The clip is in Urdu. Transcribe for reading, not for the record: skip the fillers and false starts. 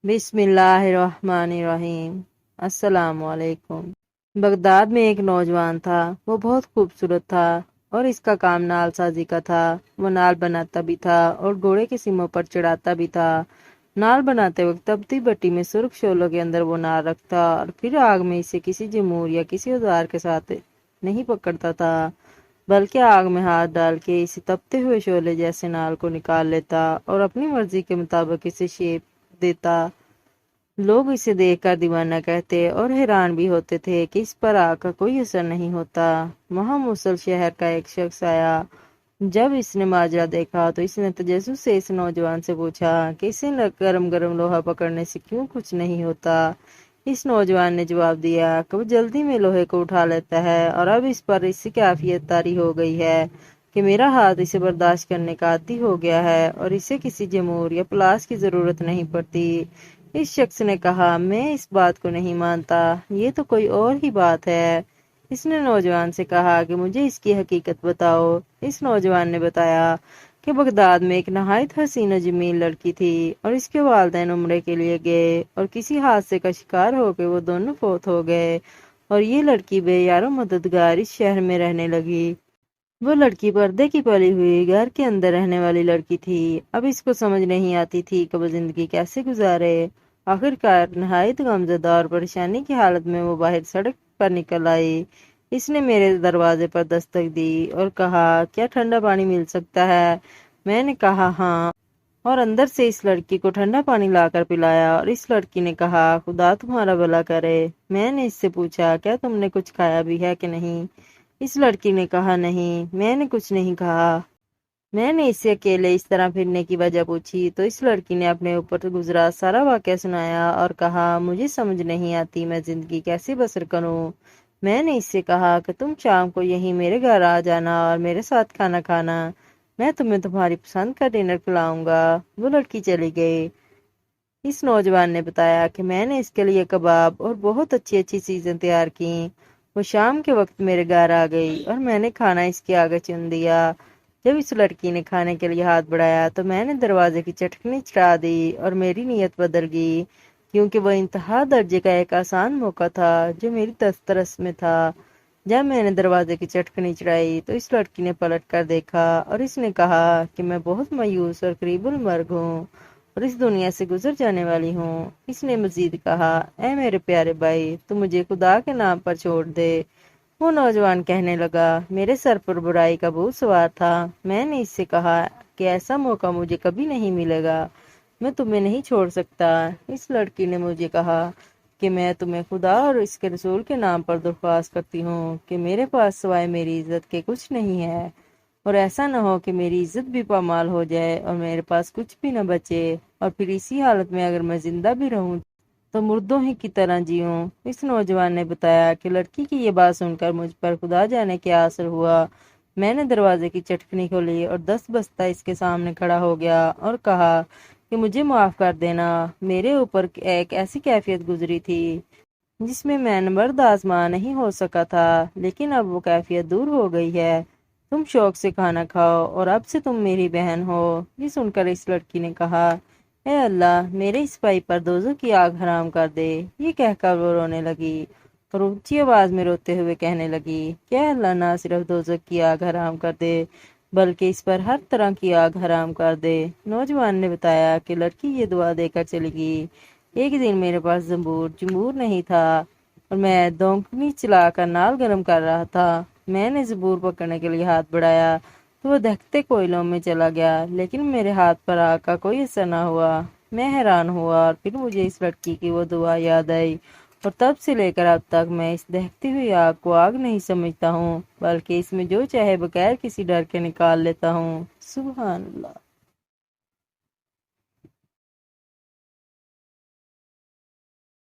بسم اللہ الرحمن الرحیم۔ السلام علیکم۔ بغداد میں ایک نوجوان تھا، وہ بہت خوبصورت تھا اور اس کا کام نال سازی کا تھا۔ وہ نال بناتا بھی تھا اور گھوڑے کے سیموں پر چڑھاتا بھی تھا۔ نال بناتے وقت تپتی بٹی میں سرخ شعلوں کے اندر وہ نال رکھتا اور پھر آگ میں اسے کسی جمور یا کسی اوزار کے ساتھ نہیں پکڑتا تھا، بلکہ آگ میں ہاتھ ڈال کے اسے تپتے ہوئے شعلے جیسے نال کو نکال لیتا اور اپنی مرضی کے مطابق اسے شیپ دیتا۔ لوگ اسے دیکھ کر دیوانہ کہتے اور حیران بھی ہوتے تھے کہ اس پر آگ کا کوئی اثر نہیں ہوتا۔ وہاں موصل شہر کا ایک شخص آیا۔ جب اس نے ماجرا دیکھا تو اس نے تجسس سے اس نوجوان سے پوچھا کہ اسے گرم گرم لوہا پکڑنے سے کیوں کچھ نہیں ہوتا۔ اس نوجوان نے جواب دیا کہ وہ جلدی میں لوہے کو اٹھا لیتا ہے اور اب اس پر اس کی کیفیت طاری ہو گئی ہے کہ میرا ہاتھ اسے برداشت کرنے کا عادی ہو گیا ہے اور اسے کسی جمور یا پلاس کی ضرورت نہیں پڑتی۔ اس شخص نے کہا، میں اس بات کو نہیں مانتا، یہ تو کوئی اور ہی بات ہے۔ اس نے نوجوان سے کہا کہ مجھے اس کی حقیقت بتاؤ۔ اس نوجوان نے بتایا کہ بغداد میں ایک نہایت حسین و جمیل لڑکی تھی اور اس کے والدین عمرے کے لیے گئے اور کسی حادثے کا شکار ہو کے وہ دونوں فوت ہو گئے اور یہ لڑکی بے یار و مددگار اس شہر میں رہنے لگی۔ وہ لڑکی پردے کی پلی ہوئی گھر کے اندر رہنے والی لڑکی تھی۔ اب اس کو سمجھ نہیں آتی تھی کہ وہ زندگی کیسے گزارے۔ آخرکار نہایت غمزدہ اور پریشانی کی حالت میں وہ باہر سڑک پر نکل آئی۔ اس نے میرے دروازے پر دستک دی اور کہا، کیا ٹھنڈا پانی مل سکتا ہے؟ میں نے کہا ہاں، اور اندر سے اس لڑکی کو ٹھنڈا پانی لا کر پلایا اور اس لڑکی نے کہا، خدا تمہارا بھلا کرے۔ میں نے اس سے پوچھا، کیا تم نے کچھ کھایا بھی ہے کہ نہیں؟ اس لڑکی نے کہا، نہیں، میں نے کچھ نہیں کہا۔ میں نے اس سے اکیلے اس طرح پھرنے کی وجہ پوچھی تو اس لڑکی نے اپنے اوپر گزرا سارا واقعہ سنایا اور کہا، مجھے سمجھ نہیں آتی میں زندگی کیسے بسر کروں۔ میں نے اس سے کہا کہ تم شام کو یہیں میرے گھر آ جانا اور میرے ساتھ کھانا کھانا، میں تمہیں تمہاری پسند کا ڈنر کھلاؤں گا۔ وہ لڑکی چلی گئی۔ اس نوجوان نے بتایا کہ میں نے اس کے لیے کباب اور بہت اچھی اچھی چیزیں تیار کیں۔ وہ شام کے وقت میرے گھر آ گئی اور میں نے کھانا اس کے آگے چن دیا۔ جب اس لڑکی نے کھانے کے لیے ہاتھ بڑھایا تو میں نے دروازے کی چٹکنی چڑھا دی اور میری نیت بدل گئی، کیونکہ وہ انتہا درجے کا ایک آسان موقع تھا جو میری دسترس میں تھا۔ جب میں نے دروازے کی چٹکنی چڑھائی تو اس لڑکی نے پلٹ کر دیکھا اور اس نے کہا کہ میں بہت مایوس اور قریب المرگ ہوں اور اس دنیا سے گزر جانے والی ہوں۔ اس نے مزید کہا، اے میرے پیارے بھائی، تو مجھے خدا کے نام پر چھوڑ دے۔ وہ نوجوان کہنے لگا، میرے سر پر برائی کا بھوت سوار تھا۔ میں نے اس سے کہا کہ ایسا موقع مجھے کبھی نہیں ملے گا، میں تمہیں نہیں چھوڑ سکتا۔ اس لڑکی نے مجھے کہا کہ میں تمہیں خدا اور اس کے رسول کے نام پر درخواست کرتی ہوں کہ میرے پاس سوائے میری عزت کے کچھ نہیں ہے، اور ایسا نہ ہو کہ میری عزت بھی پامال ہو جائے اور میرے پاس کچھ بھی نہ بچے، اور پھر اسی حالت میں اگر میں زندہ بھی رہوں تو مردوں ہی کی طرح جیوں۔ اس نوجوان نے بتایا کہ لڑکی کی یہ بات سن کر مجھ پر خدا جانے کیا اثر ہوا۔ میں نے دروازے کی چٹکنی کھولی اور دست بستہ اس کے سامنے کھڑا ہو گیا اور کہا کہ مجھے معاف کر دینا، میرے اوپر ایک ایسی کیفیت گزری تھی جس میں نبرد آزما نہیں ہو سکا تھا، لیکن اب وہ کیفیت دور ہو گئی ہے۔ تم شوق سے کھانا کھاؤ اور اب سے تم میری بہن ہو۔ یہ سن کر اس لڑکی نے کہا، اے اللہ، میرے اس بھائی پر دوزخ کی آگ حرام کر دے۔ یہ کہہ کر وہ رونے لگی اور اونچی آواز میں روتے ہوئے کہنے لگی کہ اے اللہ نہ صرف دوزخ کی آگ حرام کر دے بلکہ اس پر ہر طرح کی آگ حرام کر دے۔ نوجوان نے بتایا کہ لڑکی یہ دعا دے کر چلی گئی۔ ایک دن میرے پاس زنبور نہیں تھا اور میں دونکنی چلا کر نال گرم کر رہا تھا۔ میں نے زنبور پکڑنے کے لیے ہاتھ بڑھایا تو وہ دہکتے کوئلوں میں چلا گیا، لیکن میرے ہاتھ پر آگ کا کوئی اثر نہ ہوا۔ میں حیران ہوا اور پھر مجھے اس لڑکی کی وہ دعا یاد آئی، اور تب سے لے کر اب تک میں اس دہکتی ہوئی آگ کو آگ نہیں سمجھتا ہوں، بلکہ اس میں جو چاہے بغیر کسی ڈر کے نکال لیتا ہوں۔ سبحان اللہ۔